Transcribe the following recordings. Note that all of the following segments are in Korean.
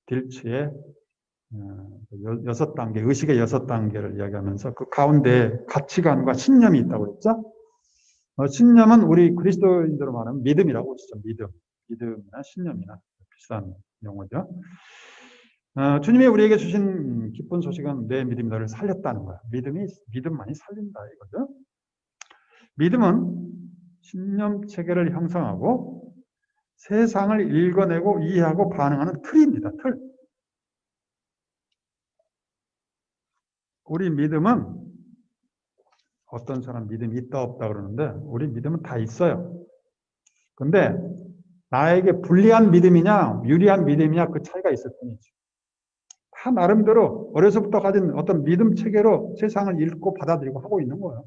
딜츠의 6단계, 의식의 6단계를 이야기하면서 그 가운데 가치관과 신념이 있다고 그랬죠. 신념은 우리 그리스도인들로 말하면 믿음이라고 그러죠. 믿음이나 신념이나 비슷한 용어죠. 주님이 우리에게 주신 기쁜 소식은 내 믿음이 너를 살렸다는 거야. 믿음만이 살린다 이거죠. 믿음은 신념 체계를 형성하고 세상을 읽어내고 이해하고 반응하는 틀입니다. 틀. 우리 믿음은 어떤 사람 믿음이 있다 없다 그러는데 우리 믿음은 다 있어요. 근데 나에게 불리한 믿음이냐 유리한 믿음이냐 그 차이가 있을 뿐이지. 다 나름대로 어려서부터 가진 어떤 믿음 체계로 세상을 읽고 받아들이고 하고 있는 거예요.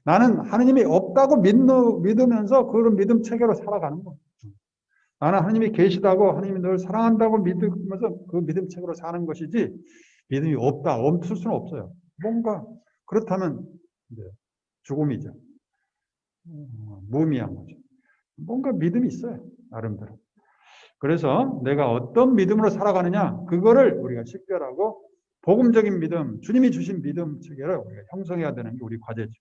나는 하느님이 없다고 믿으면서 그런 믿음 체계로 살아가는 거예요. 나는 하느님이 계시다고 하느님이 널 사랑한다고 믿으면서 그 믿음 체계로 사는 것이지 믿음이 없다, 없을 수는 없어요. 뭔가 그렇다면 이제 죽음이죠. 무의미한 거죠. 뭔가 믿음이 있어요. 나름대로. 그래서 내가 어떤 믿음으로 살아가느냐 그거를 우리가 식별하고 복음적인 믿음, 주님이 주신 믿음 체계를 우리가 형성해야 되는 게 우리 과제죠.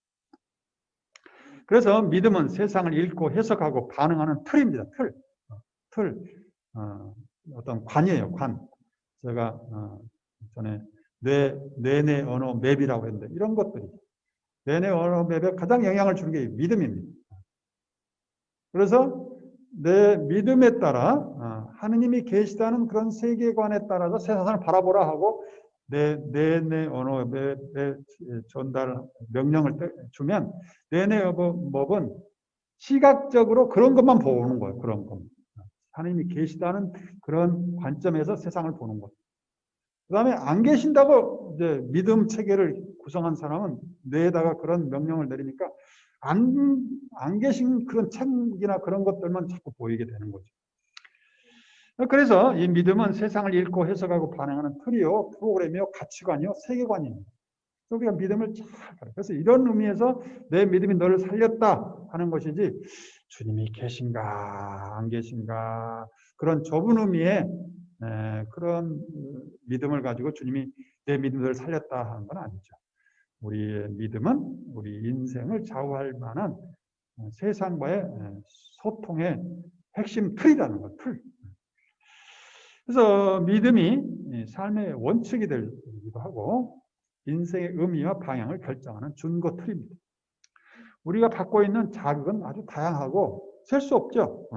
그래서 믿음은 세상을 읽고 해석하고 반응하는 틀입니다. 틀. 어떤 관이에요. 관. 제가 전에 뇌내 언어 맵이라고 했는데 이런 것들이 뇌내 언어 맵에 가장 영향을 주는 게 믿음입니다. 그래서 내 믿음에 따라 하느님이 계시다는 그런 세계관에 따라서 세상을 바라보라 하고 내 언어 내 전달 명령을 주면 내내 법은 시각적으로 그런 것만 보는 거예요. 그런 것. 하느님이 계시다는 그런 관점에서 세상을 보는 것. 그 다음에 안 계신다고 이제 믿음 체계를 구성한 사람은 뇌에다가 그런 명령을 내리니까 안 계신 그런 책이나 그런 것들만 자꾸 보이게 되는 거죠. 그래서 이 믿음은 세상을 읽고 해석하고 반응하는 틀이요, 프로그램이요, 가치관이요, 세계관입니다. 우리가 믿음을 잘 가요. 그래서 이런 의미에서 내 믿음이 너를 살렸다 하는 것이지 주님이 계신가 안 계신가 그런 좁은 의미의 그런 믿음을 가지고 주님이 내 믿음을 살렸다 하는 건 아니죠. 우리의 믿음은 우리 인생을 좌우할 만한 세상과의 소통의 핵심 틀이라는 것, 틀. 그래서 믿음이 삶의 원칙이 되기도 하고 인생의 의미와 방향을 결정하는 준거 틀입니다. 우리가 받고 있는 자극은 아주 다양하고 셀 수 없죠.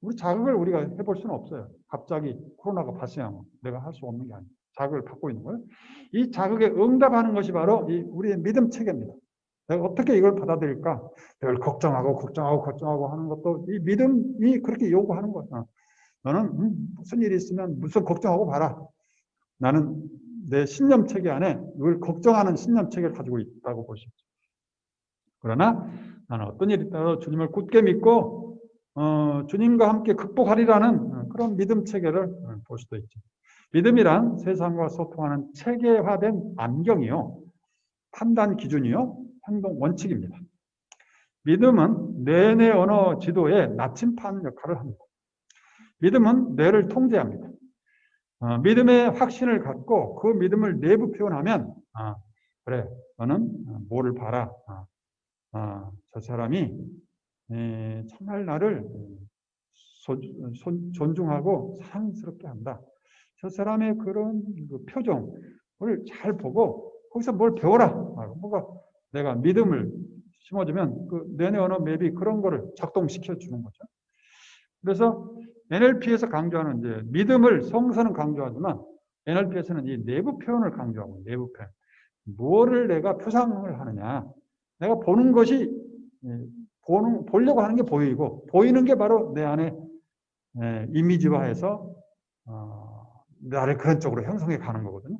우리 자극을 우리가 해볼 수는 없어요. 갑자기 코로나가 발생하면 내가 할 수 없는 게 아니에요. 자극을 받고 있는 거예요. 이 자극에 응답하는 것이 바로 우리의 믿음 체계입니다. 내가 어떻게 이걸 받아들일까? 늘 걱정하고 하는 것도 이 믿음이 그렇게 요구하는 거예요. 너는 무슨 일이 있으면 무슨 걱정하고 봐라. 나는 내 신념 체계 안에 늘 걱정하는 신념 체계를 가지고 있다고 볼 수 있죠. 그러나 나는 어떤 일이 있더라도 주님을 굳게 믿고 주님과 함께 극복하리라는 그런 믿음 체계를 볼 수도 있죠. 믿음이란 세상과 소통하는 체계화된 안경이요, 판단 기준이요, 행동 원칙입니다. 믿음은 뇌내 언어 지도의 나침판 역할을 합니다. 믿음은 뇌를 통제합니다. 믿음의 확신을 갖고 그 믿음을 내부 표현하면 그래 너는 뭐를 봐라. 저 사람이 정말 나를 존중하고 사랑스럽게 한다. 저 사람의 그런 그 표정을 잘 보고 거기서 뭘 배워라. 뭔가 내가 믿음을 심어주면 그 뇌내 언어 맵이 그런 거를 작동시켜 주는 거죠. 그래서 NLP에서 강조하는 이제 믿음을 성서는 강조하지만 NLP에서는 이 내부 표현을 강조하고 내부 표현. 뭐를 내가 표상을 하느냐. 내가 보는 것이 보려고 하는 게 보이고 보이는 게 바로 내 안에 이미지화해서 나를 그런 쪽으로 형성해 가는 거거든요.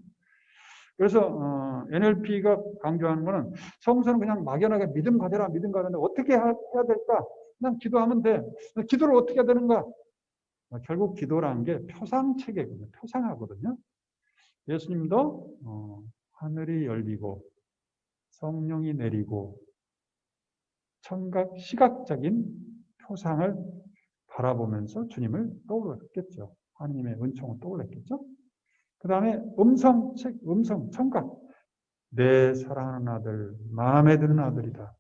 그래서 NLP가 강조하는 거는 성서는 그냥 막연하게 믿음 가져라 믿음 가져라 어떻게 해야 될까? 그냥 기도하면 돼. 기도를 어떻게 해야 되는가? 결국 기도라는 게 표상체계거든요. 표상하거든요. 예수님도 하늘이 열리고 성령이 내리고 시각적인 표상을 바라보면서 주님을 떠올렸겠죠. 하나님의 은총을 떠올렸겠죠. 그 다음에 음성, 청각. 내 사랑하는 아들, 마음에 드는 아들이다.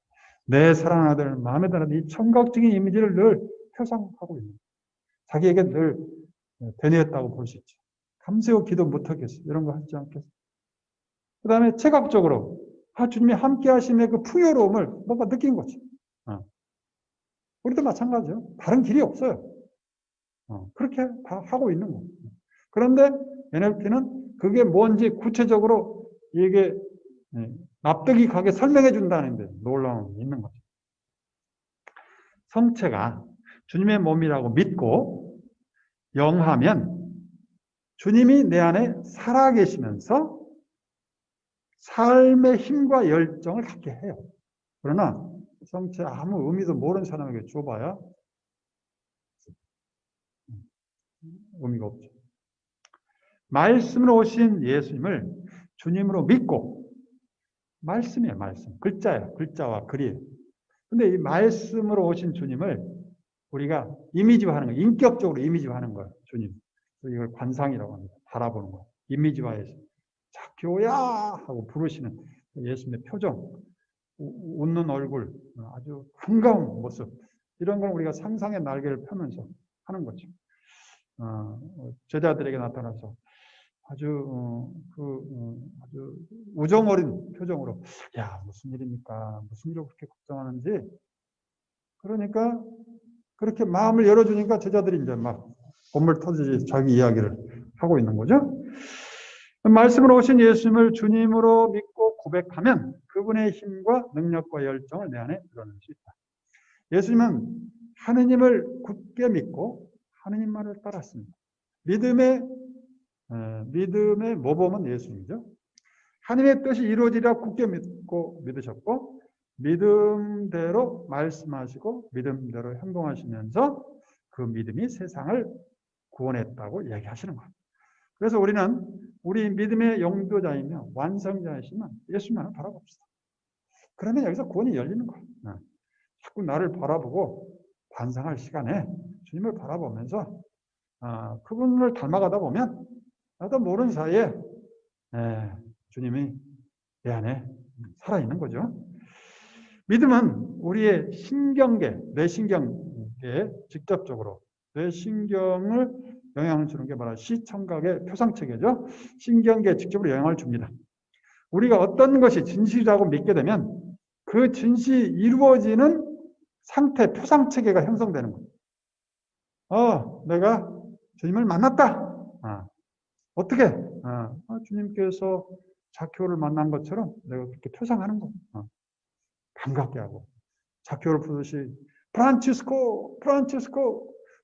내 사랑하는 아들, 마음에 드는 아들. 이 청각적인 이미지를 늘 표상하고 있는 거예요. 자기에게 늘 되뇌었다고 볼 수 있죠. 감세고 기도 못하겠어. 이런 거 하지 않겠어. 그 다음에 체각적으로 주님이 함께 하심의 그 풍요로움을 뭔가 느낀 거지. 우리도 마찬가지죠. 다른 길이 없어요. 그렇게 다 하고 있는 거예요. 그런데 NLP는 그게 뭔지 구체적으로 이게 납득이 가게 설명해 준다는데 놀라움이 있는 거죠. 성체가 주님의 몸이라고 믿고 영하면 주님이 내 안에 살아계시면서 삶의 힘과 열정을 갖게 해요. 그러나 성체 아무 의미도 모르는 사람에게 줘봐야 의미가 없죠. 말씀으로 오신 예수님을 주님으로 믿고, 말씀이에요, 말씀. 글자예요. 글자와 글이에요. 근데 이 말씀으로 오신 주님을 우리가 이미지화하는 거예요. 인격적으로 이미지화하는 거예요, 주님. 이걸 관상이라고 합니다. 바라보는 거예요. 이미지화해서. 자교야! 하고 부르시는 예수님의 표정, 웃는 얼굴, 아주 반가운 모습. 이런 걸 우리가 상상의 날개를 펴면서 하는 거죠. 제자들에게 나타나서 아주 우정 어린 표정으로, 야, 무슨 일입니까? 무슨 일로 그렇게 걱정하는지. 그러니까 그렇게 마음을 열어주니까 제자들이 이제 막 본물 터지지 자기 이야기를 하고 있는 거죠. 말씀으로 오신 예수님을 주님으로 믿고 고백하면 그분의 힘과 능력과 열정을 내 안에 드러낼 수 있다. 예수님은 하느님을 굳게 믿고 하느님만을 따랐습니다. 믿음의 모범은 예수님이죠. 하나님의 뜻이 이루어지리라 굳게 믿고 믿으셨고, 믿음대로 말씀하시고 믿음대로 행동하시면서 그 믿음이 세상을 구원했다고 이야기하시는 거예요. 그래서 우리는 우리 믿음의 영도자이며 완성자이시면 예수님만을 바라봅시다. 그러면 여기서 구원이 열리는 거예요. 자꾸 나를 바라보고 반성할 시간에 주님을 바라보면서 그분을 닮아가다 보면 나도 모르는 사이에 주님이 내 안에 살아있는 거죠. 믿음은 우리의 신경계, 뇌신경계에 직접적으로 뇌신경을 영향을 주는 게 바로 시청각의 표상체계죠. 신경계에 직접으로 영향을 줍니다. 우리가 어떤 것이 진실이라고 믿게 되면 그 진실이 이루어지는 상태, 표상체계가 형성되는 거예요. 내가 주님을 만났다. 어떻게? 주님께서 자교를 만난 것처럼 내가 그렇게 표상하는 거. 반갑게 하고. 자교를 부르시, 프란치스코,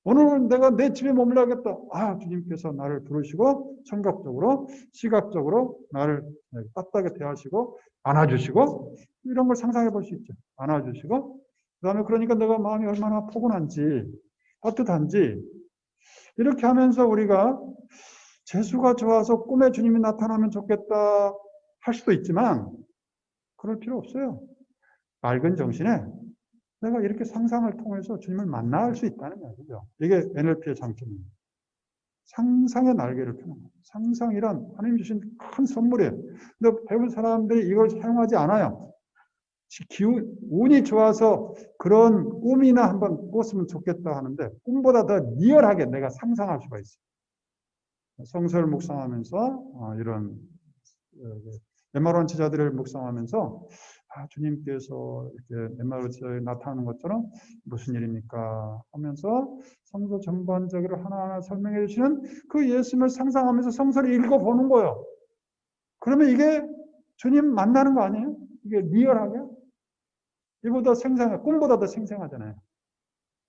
오늘은 내가 내 집에 머물러야겠다. 주님께서 나를 부르시고 청각적으로, 시각적으로 나를 따뜻하게 대하시고 안아주시고, 이런 걸 상상해 볼 수 있죠. 안아주시고, 그 다음에 그러니까 내가 마음이 얼마나 포근한지, 따뜻한지, 이렇게 하면서 우리가 재수가 좋아서 꿈에 주님이 나타나면 좋겠다 할 수도 있지만 그럴 필요 없어요. 맑은 정신에 내가 이렇게 상상을 통해서 주님을 만날 수 있다는 얘기죠. 이게 NLP의 장점입니다. 상상의 날개를 펴는 거예요. 상상이란 하나님 주신 큰 선물이에요. 근데 대부분 사람들이 이걸 사용하지 않아요. 운이 좋아서 그런 꿈이나 한번 꿨으면 좋겠다 하는데 꿈보다 더 리얼하게 내가 상상할 수가 있어요. 성서를 묵상하면서 이런 엠마루한 제자들을 묵상하면서 주님께서 이렇게 엠마루한 제자에 나타나는 것처럼 무슨 일입니까 하면서 성서 전반적으로 하나하나 설명해 주시는 그 예수님을 상상하면서 성서를 읽어보는 거예요. 그러면 이게 주님 만나는 거 아니에요? 이게 리얼하게? 이보다 생생해, 꿈보다 더 생생하잖아요.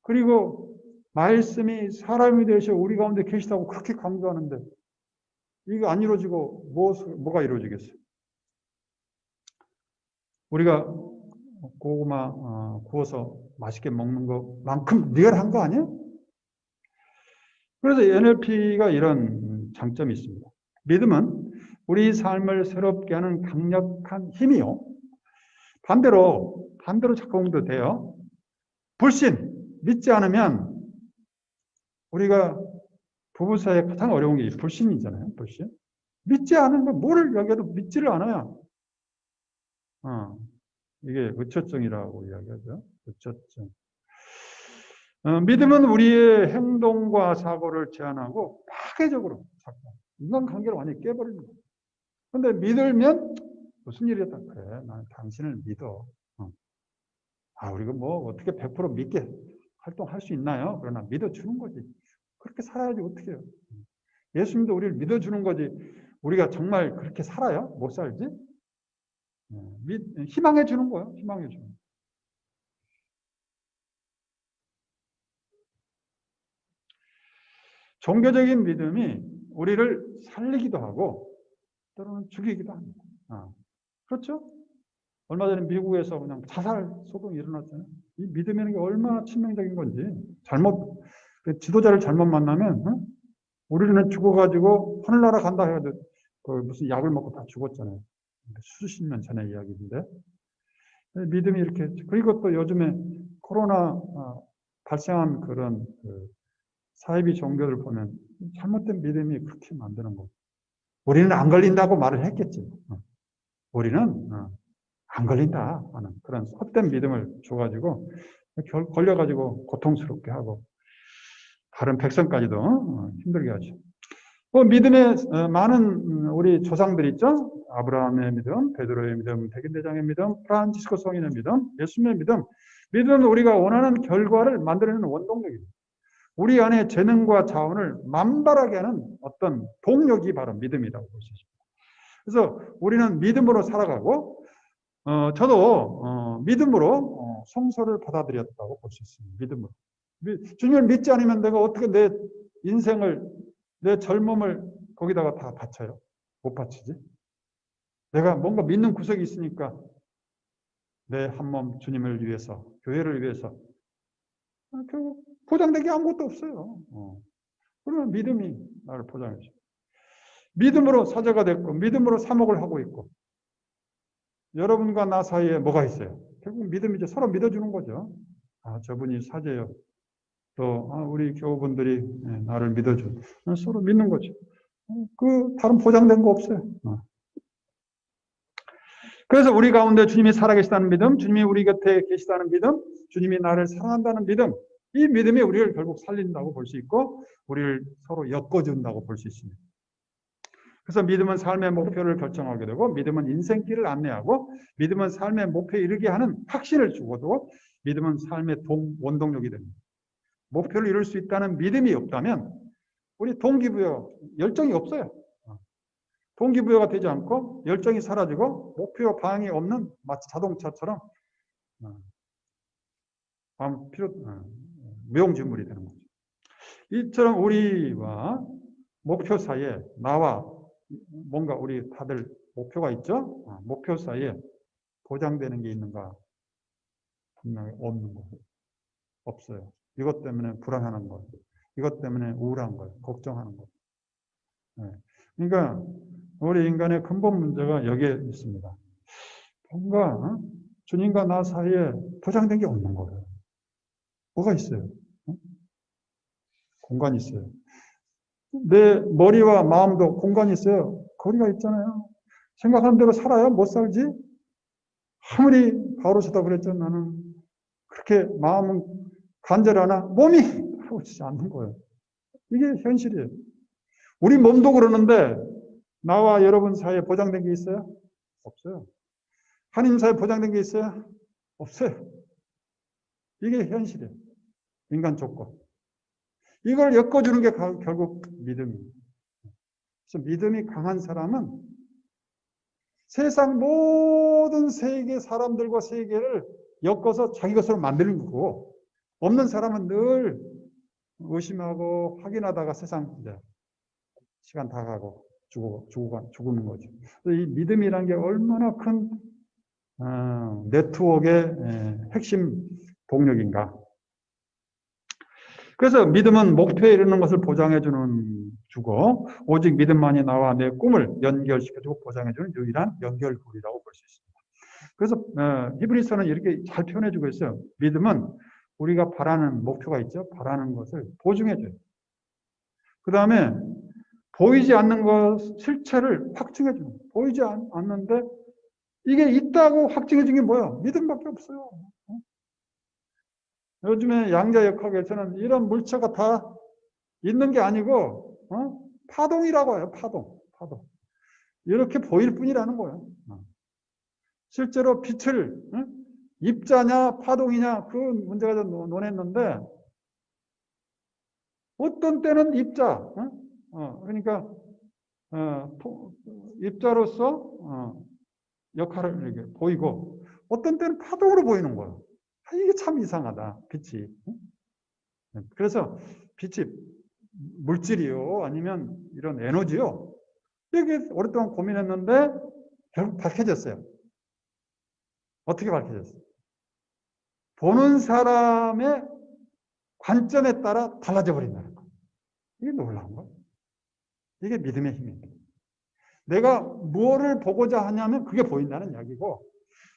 그리고 말씀이 사람이 되셔 우리 가운데 계시다고 그렇게 강조하는데 이거 안 이루어지고 뭐가 이루어지겠어요? 우리가 고구마 구워서 맛있게 먹는 것만큼 리얼한 거 아니에요? 그래서 NLP가 이런 장점이 있습니다. 믿음은 우리 삶을 새롭게 하는 강력한 힘이요. 반대로 작동도 돼요. 불신, 믿지 않으면 우리가 부부 사이에 가장 어려운 게 불신이잖아요. 불신. 믿지 않으면 뭐를 이야기해도 믿지를 않아요. 이게 의처증이라고 이야기하죠. 의처증. 믿음은 우리의 행동과 사고를 제한하고 파괴적으로 작동. 인간관계를 완전히 깨버립니다. 그런데 믿으면 무슨 일이었다 그래. 나는 당신을 믿어. 우리가 뭐 어떻게 100% 믿게 활동할 수 있나요? 그러나 믿어주는 거지. 그렇게 살아야지 어떻게 해요. 예수님도 우리를 믿어주는 거지. 우리가 정말 그렇게 살아요? 못 살지? 희망해 주는 거예요. 희망해 주는 거. 종교적인 믿음이 우리를 살리기도 하고 때로는 죽이기도 합니다. 그렇죠? 얼마 전에 미국에서 그냥 자살 소동이 일어났잖아요. 이 믿음이라는 게 얼마나 치명적인 건지. 지도자를 잘못 만나면 우리는 죽어가지고 하늘나라 간다 해가지고 무슨 약을 먹고 다 죽었잖아요. 수십 년 전의 이야기인데. 믿음이 이렇게, 그리고 또 요즘에 코로나 발생한 그런 사이비 종교들 보면 잘못된 믿음이 그렇게 만드는 거고. 우리는 안 걸린다고 말을 했겠지. 우리는 안 걸린다 하는 그런 헛된 믿음을 줘가지고 걸려가지고 고통스럽게 하고 다른 백성까지도 힘들게 하죠. 믿음의 많은 우리 조상들 있죠. 아브라함의 믿음, 베드로의 믿음, 백인대장의 믿음, 프란치스코 성인의 믿음, 예수님의 믿음. 믿음은 우리가 원하는 결과를 만들어내는 원동력입니다. 우리 안에 재능과 자원을 만발하게 하는 어떤 동력이 바로 믿음이라고 볼 수 있습니다. 그래서 우리는 믿음으로 살아가고 저도 믿음으로 성소를 받아들였다고 볼 수 있습니다. 믿음으로. 주님을 믿지 않으면 내가 어떻게 내 인생을, 내 젊음을 거기다가 다 바쳐요? 못 바치지. 내가 뭔가 믿는 구석이 있으니까 내 한 몸 주님을 위해서, 교회를 위해서 결국 보장된 게 아무것도 없어요. 그러면 믿음이 나를 보장해줘. 믿음으로 사제가 됐고 믿음으로 사목을 하고 있고 여러분과 나 사이에 뭐가 있어요? 결국 믿음이죠. 서로 믿어주는 거죠. 저분이 사제요. 또 우리 교우분들이 나를 믿어줘. 서로 믿는 거죠. 다른 보장된 거 없어요. 그래서 우리 가운데 주님이 살아계시다는 믿음, 주님이 우리 곁에 계시다는 믿음, 주님이 나를 사랑한다는 믿음, 이 믿음이 우리를 결국 살린다고 볼 수 있고 우리를 서로 엮어준다고 볼 수 있습니다. 그래서 믿음은 삶의 목표를 결정하게 되고 믿음은 인생길을 안내하고 믿음은 삶의 목표에 이르게 하는 확신을 주고도 믿음은 삶의 원동력이 됩니다. 목표를 이룰 수 있다는 믿음이 없다면 우리 동기부여, 열정이 없어요. 동기부여가 되지 않고 열정이 사라지고 목표 방향이 없는 마치 자동차처럼 무용지물이 되는 거죠. 이처럼 우리와 목표 사이에 나와 뭔가 우리 다들 목표가 있죠? 목표 사이에 보장되는 게 있는가? 분명히 없는 거예요. 없어요. 이것 때문에 불안한 거예요. 이것 때문에 우울한 거예요. 걱정하는 거예요. 네. 그러니까 우리 인간의 근본 문제가 여기에 있습니다. 뭔가 주님과 나 사이에 보장된 게 없는 거예요. 뭐가 있어요? 공간이 있어요. 내 머리와 마음도 공간이 있어요. 거리가 있잖아요. 생각하는 대로 살아요? 못 살지? 아무리 바로서다 그랬죠. 나는 그렇게 마음은 간절하나 몸이 바로지지 않는 거예요. 이게 현실이에요. 우리 몸도 그러는데 나와 여러분 사이에 보장된 게 있어요? 없어요. 하나님 사이에 보장된 게 있어요? 없어요. 이게 현실이에요. 인간 조건. 이걸 엮어주는 게 결국 믿음입니다. 그래서 믿음이 강한 사람은 세상 모든 세계 사람들과 세계를 엮어서 자기 것으로 만드는 거고 없는 사람은 늘 의심하고 확인하다가 세상 이제 시간 다 가고 죽는 거죠. 이 믿음이라는 게 얼마나 큰 네트워크의 핵심 동력인가. 그래서 믿음은 목표에 이르는 것을 주고 오직 믿음만이 나와 내 꿈을 연결시켜주고 보장해주는 유일한 연결고리라고 볼 수 있습니다. 그래서 히브리서는 이렇게 잘 표현해주고 있어요. 믿음은 우리가 바라는 목표가 있죠. 바라는 것을 보증해줘요. 그 다음에 보이지 않는 것 실체를 확증해 주는 거예요. 보이지 않는데 이게 있다고 확증해 준 게 뭐야? 믿음밖에 없어요. 요즘에 양자역학에서는 이런 물체가 다 있는 게 아니고 파동이라고 해요. 파동. 이렇게 보일 뿐이라는 거예요. 실제로 빛을 입자냐 파동이냐 그 문제가 좀 논했는데 어떤 때는 입자, 그러니까 입자로서 역할을 이렇게 보이고 어떤 때는 파동으로 보이는 거예요. 이게 참 이상하다. 빛이. 그래서 빛이 물질이요? 아니면 이런 에너지요? 이게 오랫동안 고민했는데 결국 밝혀졌어요. 어떻게 밝혀졌어요? 보는 사람의 관점에 따라 달라져 버린다는 거예요. 이게 놀라운 거예요. 이게 믿음의 힘입니다. 내가 무엇을 보고자 하냐면 그게 보인다는 이야기고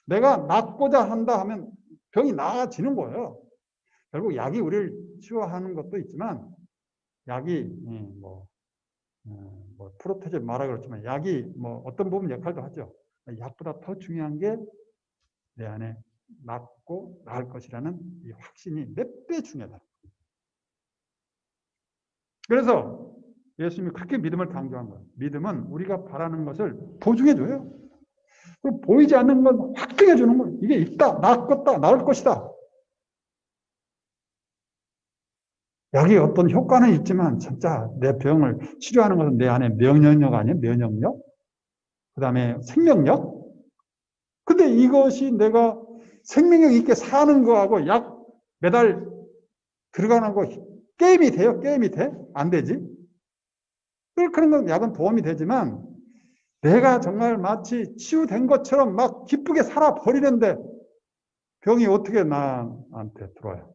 내가 낫고자 한다 하면 병이 나아지는 거예요. 결국 약이 우리를 치유하는 것도 있지만 약이 프로테제 말하 그렇지만 약이 어떤 부분 역할도 하죠. 약보다 더 중요한 게 내 안에 낫고 나을 것이라는 이 확신이 몇 배 중요하다. 그래서 예수님이 그렇게 믿음을 강조한 거예요. 믿음은 우리가 바라는 것을 보증해 줘요. 보이지 않는 건 확증해 주는 거예요. 이게 있다, 나을 것이다. 약이 어떤 효과는 있지만 진짜 내 병을 치료하는 것은 내 안에 면역력 아니에요? 면역력? 그 다음에 생명력? 근데 이것이 내가 생명력 있게 사는 거하고 약 매달 들어가는 거 게임이 돼요? 게임이 돼? 안 되지? 그런 건 약은 도움이 되지만 내가 정말 마치 치유된 것처럼 막 기쁘게 살아버리는데 병이 어떻게 나한테 들어와요?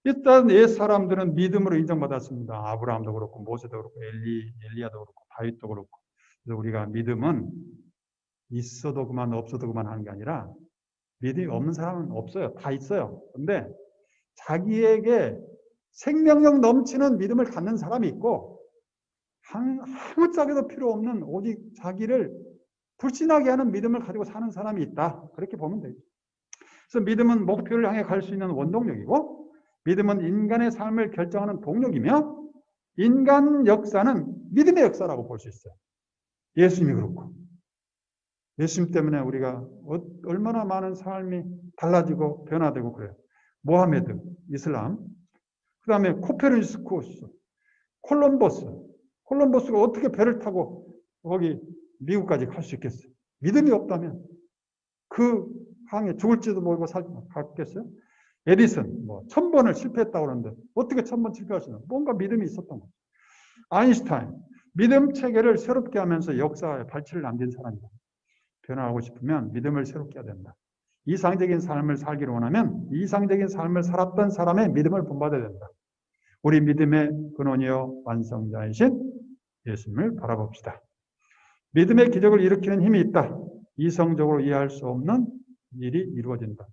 일단 옛 사람들은 믿음으로 인정받았습니다. 아브라함도 그렇고 모세도 그렇고 엘리야도 그렇고 다윗도 그렇고. 그래서 우리가 믿음은 있어도 그만 없어도 그만 하는 게 아니라 믿음이 없는 사람은 없어요. 다 있어요. 근데 자기에게 생명력 넘치는 믿음을 갖는 사람이 있고 아무짝에도 필요 없는 오직 자기를 불신하게 하는 믿음을 가지고 사는 사람이 있다. 그렇게 보면 되죠. 그래서 믿음은 목표를 향해 갈 수 있는 원동력이고 믿음은 인간의 삶을 결정하는 동력이며 인간 역사는 믿음의 역사라고 볼 수 있어요. 예수님이 그렇고 예수님 때문에 우리가 얼마나 많은 삶이 달라지고 변화되고 그래요. 모하메드, 이슬람, 그 다음에 코페르니쿠스, 콜럼버스가 어떻게 배를 타고 거기 미국까지 갈 수 있겠어요? 믿음이 없다면 그 항해 죽을지도 모르고 갔겠어요? 에디슨 1000번을 실패했다고 그러는데 어떻게 1000번 실패할 수 있나? 뭔가 믿음이 있었던 거죠. 아인슈타인, 믿음 체계를 새롭게 하면서 역사에 발치를 남긴 사람이다. 변화하고 싶으면 믿음을 새롭게 해야 된다. 이상적인 삶을 살기를 원하면 이상적인 삶을 살았던 사람의 믿음을 본받아야 된다. 우리 믿음의 근원이요 완성자이신 예수님을 바라봅시다. 믿음의 기적을 일으키는 힘이 있다. 이성적으로 이해할 수 없는 일이 이루어진다.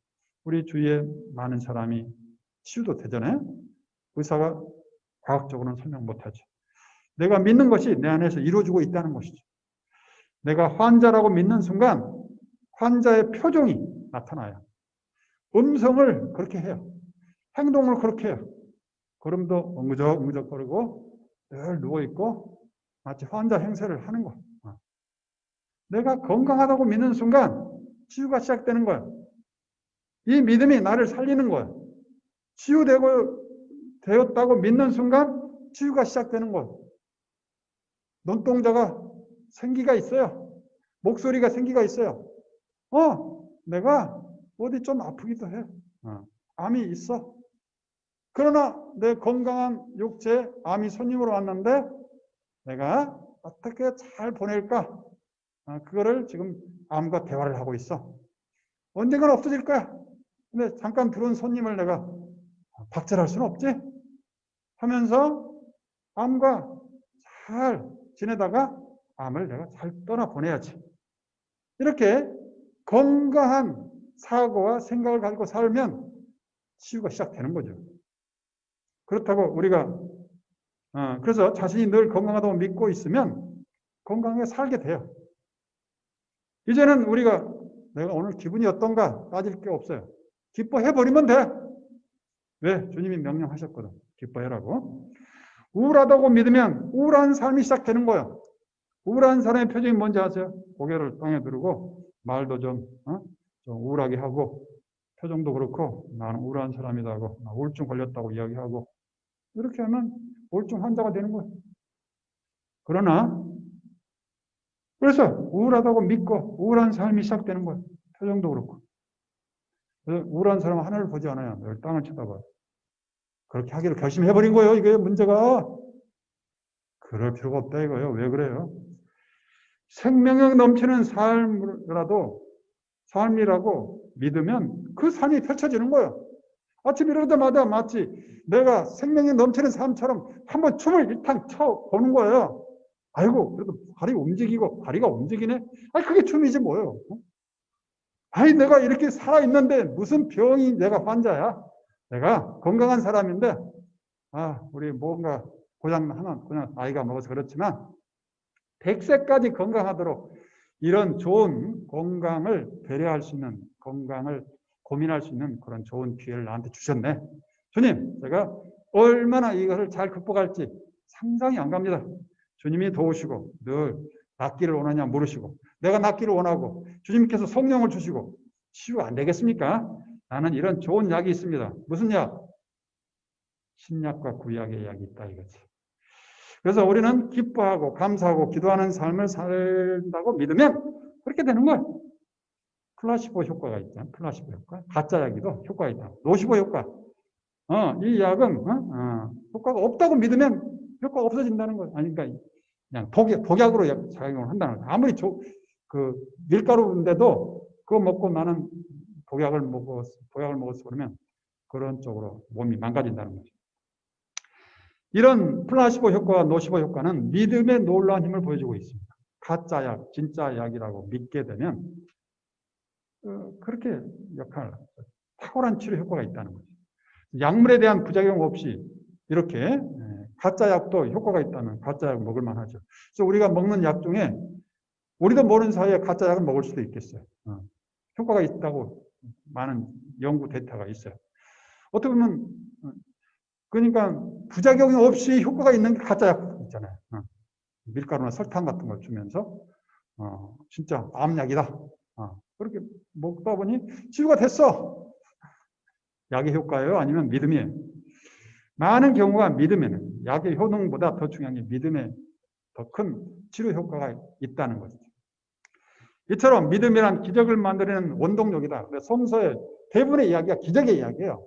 우리 주위에 많은 사람이 치유도 되잖아요. 의사가 과학적으로는 설명 못하죠. 내가 믿는 것이 내 안에서 이루어지고 있다는 것이죠. 내가 환자라고 믿는 순간 환자의 표정이 나타나요. 음성을 그렇게 해요. 행동을 그렇게 해요. 걸음도 엉그적거리고 늘 누워있고 마치 환자 행세를 하는 거. 내가 건강하다고 믿는 순간 치유가 시작되는 거예요. 이 믿음이 나를 살리는 거예요. 되었다고 믿는 순간 치유가 시작되는 거예요. 눈동자가 생기가 있어요. 목소리가 생기가 있어요. 내가 어디 좀 아프기도 해. 암이 있어. 그러나 내 건강한 육체에 암이 손님으로 왔는데 내가 어떻게 잘 보낼까? 그거를 지금 암과 대화를 하고 있어. 언젠가는 없어질 거야. 근데 잠깐 들어온 손님을 내가 박절할 수는 없지? 하면서 암과 잘 지내다가 암을 내가 잘 떠나보내야지. 이렇게 건강한 사고와 생각을 가지고 살면 치유가 시작되는 거죠. 그렇다고 우리가 그래서 자신이 늘 건강하다고 믿고 있으면 건강하게 살게 돼요. 이제는 우리가 내가 오늘 기분이 어떤가 따질 게 없어요. 기뻐해버리면 돼. 왜? 주님이 명령하셨거든. 기뻐해라고. 우울하다고 믿으면 우울한 삶이 시작되는 거예요. 우울한 사람의 표정이 뭔지 아세요? 고개를 땅에 두르고 말도 좀 우울하게 하고 표정도 그렇고 나는 우울한 사람이다 하고 우울증 걸렸다고 이야기하고 이렇게 하면 우울증 환자가 되는 거예요. 그러나 그래서 우울하다고 믿고 우울한 삶이 시작되는 거예요. 표정도 그렇고. 그래서 우울한 사람은 하늘을 보지 않아요. 늘 땅을 쳐다봐요. 그렇게 하기로 결심해버린 거예요. 이게 문제가. 그럴 필요가 없다 이거예요. 왜 그래요? 생명력 넘치는 삶이라고 믿으면 그 삶이 펼쳐지는 거예요. 아침 일어나자마자 마치 내가 생명력 넘치는 삶처럼 한번 춤을 일탕 춰보는 거예요. 아이고, 그래도 발이 움직이고 다리가 움직이네? 아니, 그게 춤이지 뭐예요. 아니, 내가 이렇게 살아있는데 무슨 병이 내가 환자야? 내가 건강한 사람인데, 우리 뭔가 고장하는, 그냥 나이가 먹어서 그렇지만, 100세까지 건강하도록 이런 좋은 건강을 배려할 수 있는, 건강을 고민할 수 있는 그런 좋은 기회를 나한테 주셨네. 주님, 제가 얼마나 이것을 잘 극복할지 상상이 안 갑니다. 주님이 도우시고 늘 낫기를 원하냐 물으시고 내가 낫기를 원하고 주님께서 성령을 주시고 치유가 안 되겠습니까? 나는 이런 좋은 약이 있습니다. 무슨 약? 신약과 구약의 약이 있다 이거지. 그래서 우리는 기뻐하고 감사하고 기도하는 삶을 살다고 믿으면 그렇게 되는 거예요. 플라시보 효과가 있잖아. 플라시보 효과. 가짜 약이도 효과가 있다. 노시보 효과. 이 약은 효과가 없다고 믿으면 효과가 없어진다는 거예요. 아니, 그러니까 그냥 독약으로 작용을 한다는 거예요. 아무리 밀가루인데도 그거 먹고 나는 독약을 먹었어 그러면 그런 쪽으로 몸이 망가진다는 거죠. 이런 플라시보 효과와 노시보 효과는 믿음의 놀라운 힘을 보여주고 있습니다. 가짜 약, 진짜 약이라고 믿게 되면 그렇게 탁월한 치료 효과가 있다는 거죠. 약물에 대한 부작용 없이 이렇게 가짜 약도 효과가 있다면 가짜 약 먹을 만하죠. 그래서 우리가 먹는 약 중에 우리도 모르는 사이에 가짜 약을 먹을 수도 있겠어요. 효과가 있다고 많은 연구 데이터가 있어요. 어떻게 보면 그러니까 부작용이 없이 효과가 있는 게 가짜 약 있잖아요. 밀가루나 설탕 같은 걸 주면서 진짜 암약이다. 그렇게 먹다 보니 치유가 됐어. 약의 효과예요? 아니면 믿음이에요? 많은 경우가 믿음에는 약의 효능보다 더 중요한 게 믿음에 더 큰 치료 효과가 있다는 거죠. 이처럼 믿음이란 기적을 만들어내는 원동력이다. 성서의 대부분의 이야기가 기적의 이야기예요.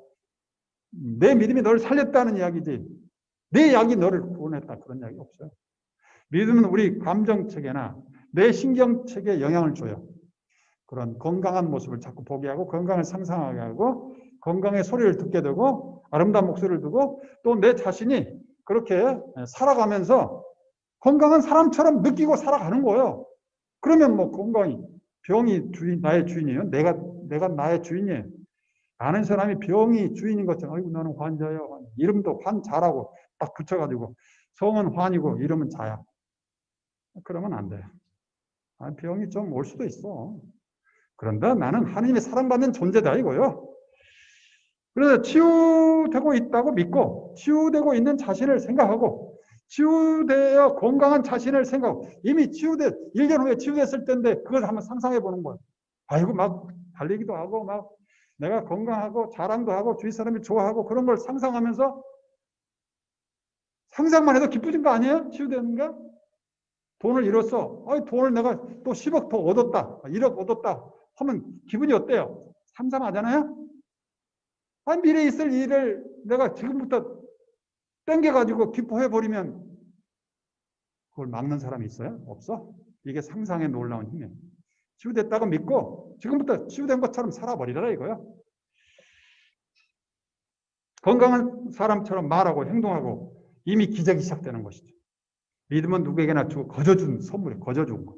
내 믿음이 너를 살렸다는 이야기지 내 약이 너를 구원했다 그런 이야기 없어요. 믿음은 우리 감정체계나 내 신경체계에 영향을 줘요. 그런 건강한 모습을 자꾸 보게 하고 건강을 상상하게 하고 건강의 소리를 듣게 되고 아름다운 목소리를 듣고 또 내 자신이 그렇게 살아가면서 건강한 사람처럼 느끼고 살아가는 거예요. 그러면 뭐 건강이 병이 나의 주인이에요? 내가 나의 주인이에요. 아는 사람이 병이 주인인 것처럼 아이고 나는 환자예요. 이름도 환자라고 딱 붙여가지고 성은 환이고 이름은 자야. 그러면 안 돼요. 병이 좀 올 수도 있어. 그런데 나는 하나님의 사랑받는 존재다 이거요. 그래서 치유되고 있다고 믿고 치유되고 있는 자신을 생각하고 치유되어 건강한 자신을 생각하고 이미 1년 후에 치유됐을 때인데 그걸 한번 상상해 보는 거예요. 아이고 막 달리기도 하고 막 내가 건강하고 자랑도 하고 주위 사람이 좋아하고 그런 걸 상상하면서 상상만 해도 기쁘진 거 아니에요? 치유되는 게? 돈을 잃었어. 돈을 내가 또 10억 더 얻었다. 1억 얻었다. 하면 기분이 어때요? 상상하잖아요? 미래에 있을 일을 내가 지금부터 땡겨가지고 기뻐해버리면 그걸 막는 사람이 있어요? 없어? 이게 상상의 놀라운 힘이에요. 치유됐다고 믿고 지금부터 치유된 것처럼 살아버리라 이거요. 건강한 사람처럼 말하고 행동하고 이미 기적이 시작되는 것이죠. 믿음은 누구에게나 거저준 선물이에요. 거저준 거.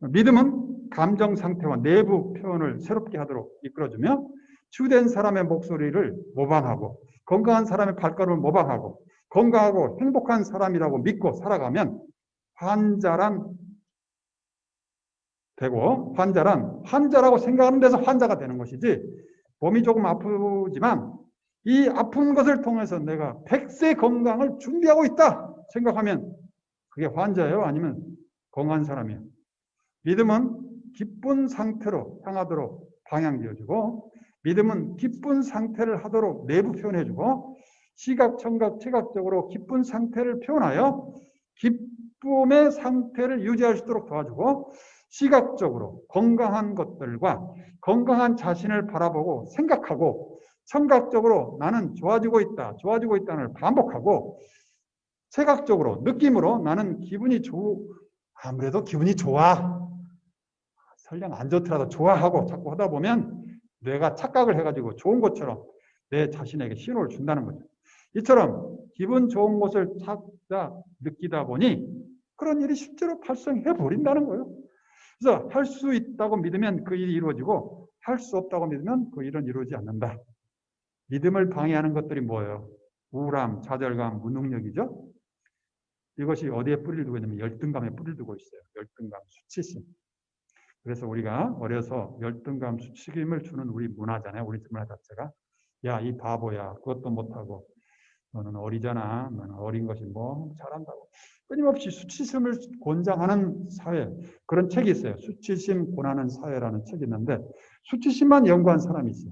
믿음은 감정 상태와 내부 표현을 새롭게 하도록 이끌어주며 치유된 사람의 목소리를 모방하고 건강한 사람의 발걸음을 모방하고 건강하고 행복한 사람이라고 믿고 살아가면 환자란 되고 환자란 환자라고 생각하는 데서 환자가 되는 것이지 몸이 조금 아프지만 이 아픈 것을 통해서 내가 100세 건강을 준비하고 있다 생각하면 그게 환자예요? 아니면 건강한 사람이에요? 믿음은 기쁜 상태로 향하도록 방향지어주고 믿음은 기쁜 상태를 하도록 내부 표현해주고 시각, 청각, 체각적으로 기쁜 상태를 표현하여 기쁨의 상태를 유지할 수 있도록 도와주고 시각적으로 건강한 것들과 건강한 자신을 바라보고 생각하고 청각적으로 나는 좋아지고 있다, 좋아지고 있다를 반복하고 체각적으로 느낌으로 나는 아무래도 기분이 좋아. 설령 안 좋더라도 좋아하고 자꾸 하다 보면 뇌가 착각을 해가지고 좋은 것처럼 내 자신에게 신호를 준다는 거죠. 이처럼 기분 좋은 것을 찾아 느끼다 보니 그런 일이 실제로 발생해 버린다는 거예요. 그래서 할 수 있다고 믿으면 그 일이 이루어지고 할 수 없다고 믿으면 그 일은 이루어지지 않는다. 믿음을 방해하는 것들이 뭐예요? 우울함, 좌절감, 무능력이죠. 이것이 어디에 뿌리를 두고 있냐면 열등감에 뿌리를 두고 있어요. 열등감, 수치심. 그래서 우리가 어려서 열등감, 수치심을 주는 우리 문화잖아요. 우리 문화 자체가. 야, 이 바보야. 그것도 못하고. 너는 어리잖아. 너는 어린 것이 뭐 잘한다고. 끊임없이 수치심을 권장하는 사회. 그런 책이 있어요. 수치심 권하는 사회라는 책이 있는데 수치심만 연구한 사람이 있어요.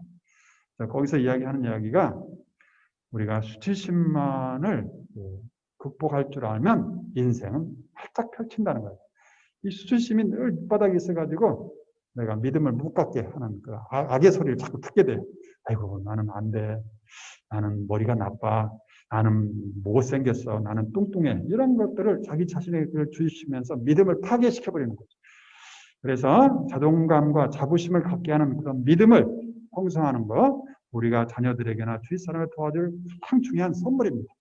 거기서 이야기하는 이야기가 우리가 수치심만을 극복할 줄 알면 인생은 활짝 펼친다는 거예요. 이 수치심이 늘 밑바닥에 있어가지고 내가 믿음을 못 갖게 하는 그 악의 소리를 자꾸 듣게 돼요. 아이고 나는 안 돼. 나는 머리가 나빠. 나는 못생겼어. 나는 뚱뚱해. 이런 것들을 자기 자신에게 주시면서 믿음을 파괴시켜버리는 거죠. 그래서 자존감과 자부심을 갖게 하는 그런 믿음을 형성하는 것, 우리가 자녀들에게나 주위 사람을 도와줄 가장 중요한 선물입니다.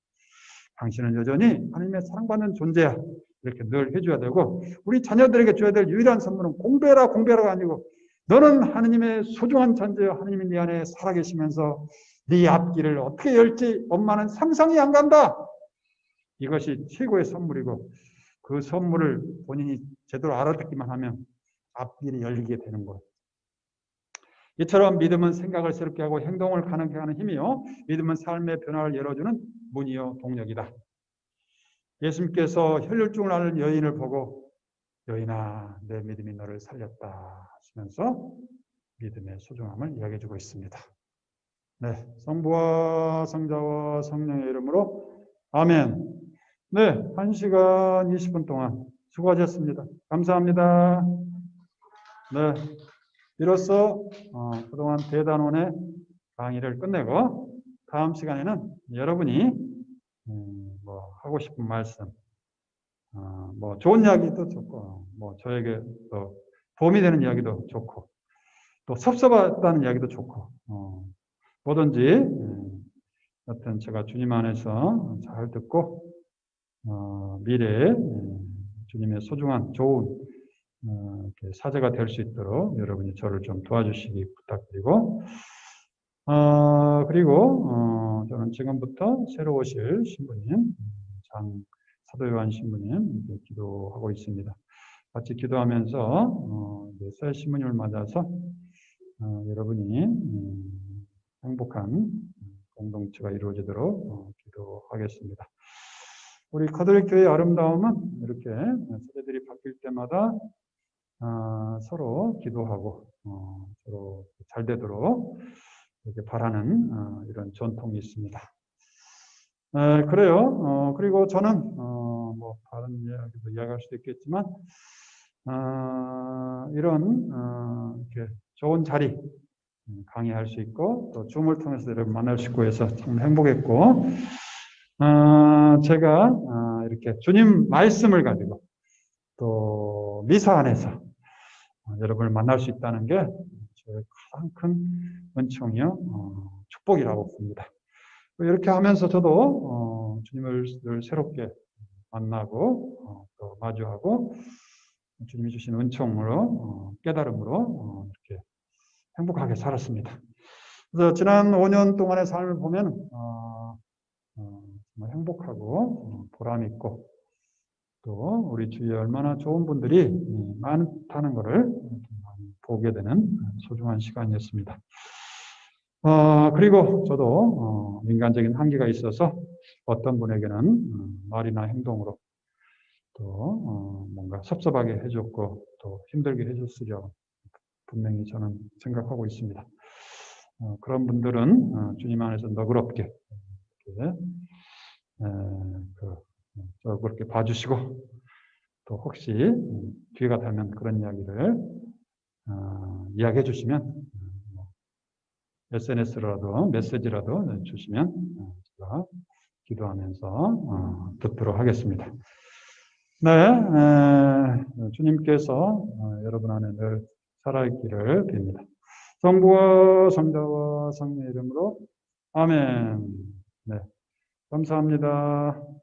당신은 여전히 하나님의 사랑받는 존재야. 이렇게 늘 해줘야 되고 우리 자녀들에게 줘야 될 유일한 선물은 공부해라가 아니고 너는 하나님의 소중한 존재여 하나님이 네 안에 살아계시면서 네 앞길을 어떻게 열지 엄마는 상상이 안 간다. 이것이 최고의 선물이고 그 선물을 본인이 제대로 알아듣기만 하면 앞길이 열리게 되는 것. 이처럼 믿음은 생각을 새롭게 하고 행동을 가능하게 하는 힘이요. 믿음은 삶의 변화를 열어주는 문이요 동력이다. 예수님께서 혈류증을 앓는 여인을 보고 여인아 내 믿음이 너를 살렸다 하시면서 믿음의 소중함을 이야기해주고 있습니다. 네, 성부와 성자와 성령의 이름으로 아멘. 네, 1시간 20분 동안 수고하셨습니다. 감사합니다. 네, 이로써 그동안 대단원의 강의를 끝내고 다음 시간에는 여러분이 뭐 하고 싶은 말씀, 뭐 좋은 이야기도 좋고, 뭐 저에게 또 도움이 되는 이야기도 좋고, 또 섭섭하다는 이야기도 좋고, 뭐든지 어떤 제가 주님 안에서 잘 듣고 미래에 주님의 소중한 좋은 사제가 될 수 있도록 여러분이 저를 좀 도와주시기 부탁드리고 그리고 저는 지금부터 새로 오실 신부님 사도 요한 신부님 기도하고 있습니다. 같이 기도하면서 새 신부님을 맞아서 여러분이 행복한 공동체가 이루어지도록 기도하겠습니다. 우리 가톨릭 교회의 아름다움은 이렇게 세대들이 바뀔 때마다 서로 기도하고 서로 잘 되도록 이렇게 바라는 이런 전통이 있습니다. 그래요. 그리고 저는 뭐 다른 이야기도 이야기할 수도 있겠지만 이런 이렇게 좋은 자리 강의할 수 있고 또 줌을 통해서 여러분 만날 수 있고 해서 참 행복했고 제가 이렇게 주님 말씀을 가지고 또 미사 안에서 여러분을 만날 수 있다는 게 저의 가장 큰 은총이요 축복이라고 봅니다. 이렇게 하면서 저도 주님을 늘 새롭게 만나고 또 마주하고 주님이 주신 은총으로 깨달음으로 이렇게 행복하게 살았습니다. 그래서 지난 5년 동안의 삶을 보면 정말 행복하고 보람 있고 또 우리 주위에 얼마나 좋은 분들이 많다는 것을 보게 되는 소중한 시간이었습니다. 그리고 저도 인간적인 한계가 있어서 어떤 분에게는 말이나 행동으로 또 뭔가 섭섭하게 해줬고 또 힘들게 해줬으려 분명히 저는 생각하고 있습니다. 그런 분들은 주님 안에서 너그럽게 그렇게 봐주시고 또 혹시 기회가 되면 그런 이야기를 이야기해 주시면 SNS로라도 메시지라도 주시면 제가 기도하면서 듣도록 하겠습니다. 네, 주님께서 여러분 안에 늘 살아있기를 빕니다. 성부와 성자와 성령의 이름으로 아멘. 네, 감사합니다.